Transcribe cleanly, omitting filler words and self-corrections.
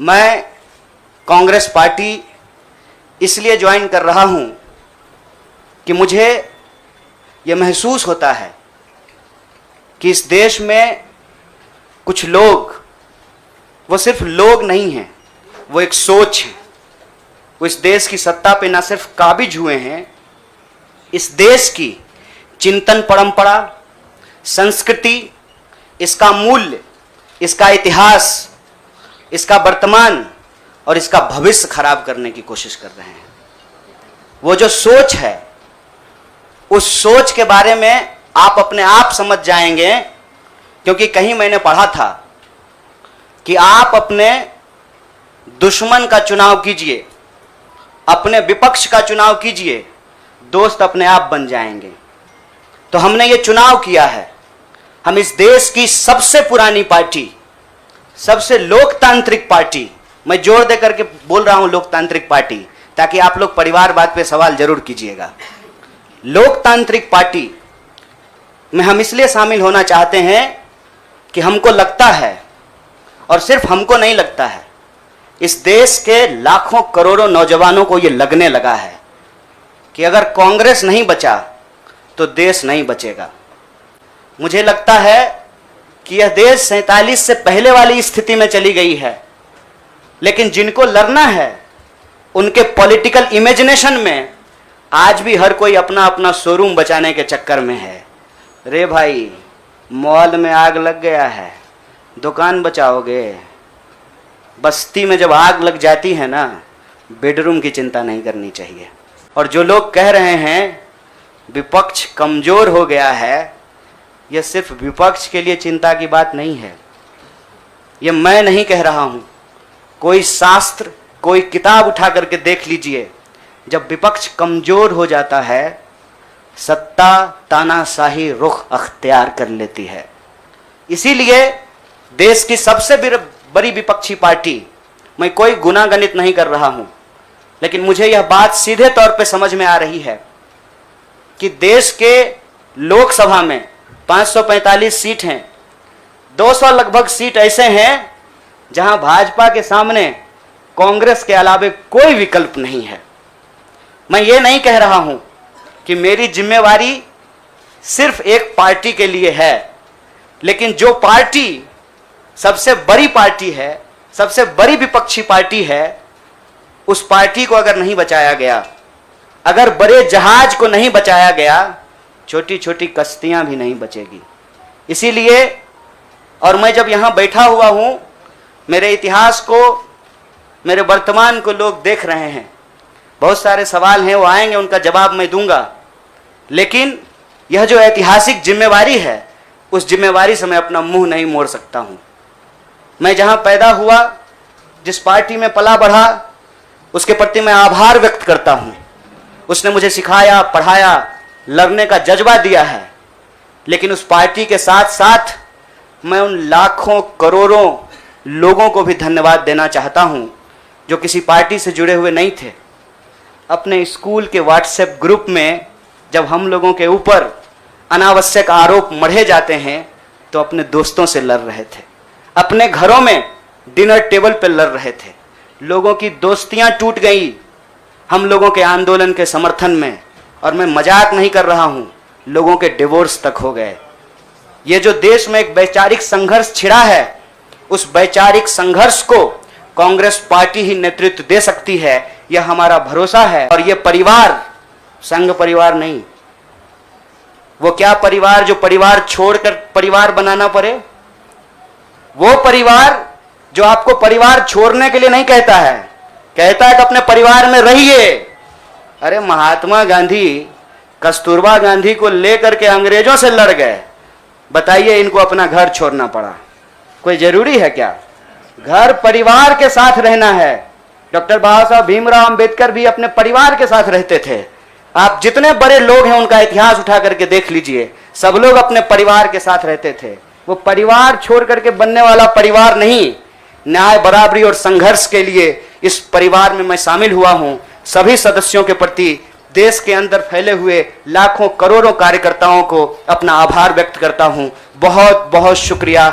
मैं कांग्रेस पार्टी इसलिए ज्वाइन कर रहा हूं कि मुझे ये महसूस होता है कि इस देश में कुछ लोग, वो सिर्फ लोग नहीं हैं, वो एक सोच है। वो इस देश की सत्ता पे ना सिर्फ काबिज हुए हैं, इस देश की चिंतन परंपरा, संस्कृति, इसका मूल्य, इसका इतिहास, इसका वर्तमान और इसका भविष्य खराब करने की कोशिश कर रहे हैं। वो जो सोच है, उस सोच के बारे में आप अपने आप समझ जाएंगे, क्योंकि कहीं मैंने पढ़ा था कि आप अपने दुश्मन का चुनाव कीजिए, अपने विपक्ष का चुनाव कीजिए, दोस्त अपने आप बन जाएंगे। तो हमने ये चुनाव किया है। हम इस देश की सबसे पुरानी पार्टी, सबसे लोकतांत्रिक पार्टी, मैं जोर दे करके बोल रहा हूं लोकतांत्रिक पार्टी, ताकि आप लोग परिवारवाद पे सवाल जरूर कीजिएगा। लोकतांत्रिक पार्टी में हम इसलिए शामिल होना चाहते हैं कि हमको लगता है, और सिर्फ हमको नहीं लगता है, इस देश के लाखों करोड़ों नौजवानों को यह लगने लगा है कि अगर कांग्रेस नहीं बचा तो देश नहीं बचेगा। मुझे लगता है कि यह देश 47 से पहले वाली स्थिति में चली गई है, लेकिन जिनको लड़ना है उनके पॉलिटिकल इमेजिनेशन में आज भी हर कोई अपना अपना शोरूम बचाने के चक्कर में है। रे भाई, मॉल में आग लग गया है, दुकान बचाओगे? बस्ती में जब आग लग जाती है ना, बेडरूम की चिंता नहीं करनी चाहिए। और जो लोग कह रहे हैं विपक्ष कमजोर हो गया है, यह सिर्फ विपक्ष के लिए चिंता की बात नहीं है। यह मैं नहीं कह रहा हूं, कोई शास्त्र, कोई किताब उठा करके देख लीजिए। जब विपक्ष कमजोर हो जाता है, सत्ता तानाशाही रुख अख्तियार कर लेती है। इसीलिए देश की सबसे बड़ी विपक्षी पार्टी, मैं कोई गुनागणित नहीं कर रहा हूं, लेकिन मुझे यह बात सीधे तौर पे समझ में आ रही है कि देश के लोकसभा में 545 सीट हैं, 200 लगभग सीट ऐसे हैं जहां भाजपा के सामने कांग्रेस के अलावे कोई विकल्प नहीं है। मैं ये नहीं कह रहा हूं कि मेरी जिम्मेवारी सिर्फ एक पार्टी के लिए है, लेकिन जो पार्टी सबसे बड़ी पार्टी है, सबसे बड़ी विपक्षी पार्टी है, उस पार्टी को अगर नहीं बचाया गया, अगर बड़े जहाज को नहीं बचाया गया, छोटी छोटी कश्तियां भी नहीं बचेगी। इसीलिए, और मैं जब यहां बैठा हुआ हूं, मेरे इतिहास को, मेरे वर्तमान को लोग देख रहे हैं। बहुत सारे सवाल हैं, वो आएंगे, उनका जवाब मैं दूंगा, लेकिन यह जो ऐतिहासिक जिम्मेवारी है, उस जिम्मेवारी से मैं अपना मुंह नहीं मोड़ सकता हूं। मैं जहां पैदा हुआ, जिस पार्टी में पला बढ़ा, उसके प्रति मैं आभार व्यक्त करता हूं। उसने मुझे सिखाया, पढ़ाया, लड़ने का जज्बा दिया है। लेकिन उस पार्टी के साथ साथ मैं उन लाखों करोड़ों लोगों को भी धन्यवाद देना चाहता हूं जो किसी पार्टी से जुड़े हुए नहीं थे। अपने स्कूल के व्हाट्सएप ग्रुप में जब हम लोगों के ऊपर अनावश्यक आरोप मढ़े जाते हैं, तो अपने दोस्तों से लड़ रहे थे, अपने घरों में डिनर टेबल पर लड़ रहे थे। लोगों की दोस्तियां टूट गई हम लोगों के आंदोलन के समर्थन में, और मैं मजाक नहीं कर रहा हूं, लोगों के डिवोर्स तक हो गए। ये जो देश में एक वैचारिक संघर्ष छिड़ा है, उस वैचारिक संघर्ष को कांग्रेस पार्टी ही नेतृत्व दे सकती है, यह हमारा भरोसा है। और यह परिवार संघ परिवार नहीं, वो क्या परिवार जो परिवार छोड़कर परिवार बनाना पड़े, वो परिवार जो आपको परिवार छोड़ने के लिए नहीं कहता है, कहता है कि अपने परिवार में रहिए। अरे महात्मा गांधी कस्तूरबा गांधी को लेकर के अंग्रेजों से लड़ गए, बताइए इनको अपना घर छोड़ना पड़ा? कोई जरूरी है क्या? घर परिवार के साथ रहना है। डॉक्टर बाबा साहब भीमराव अंबेडकर भी अपने परिवार के साथ रहते थे। आप जितने बड़े लोग हैं उनका इतिहास उठा करके देख लीजिए, सब लोग अपने परिवार के साथ रहते थे। वो परिवार छोड़ करके बनने वाला परिवार नहीं। न्याय, बराबरी और संघर्ष के लिए इस परिवार में मैं शामिल हुआ हूं। सभी सदस्यों के प्रति, देश के अंदर फैले हुए लाखों करोड़ों कार्यकर्ताओं को अपना आभार व्यक्त करता हूं। बहुत बहुत शुक्रिया।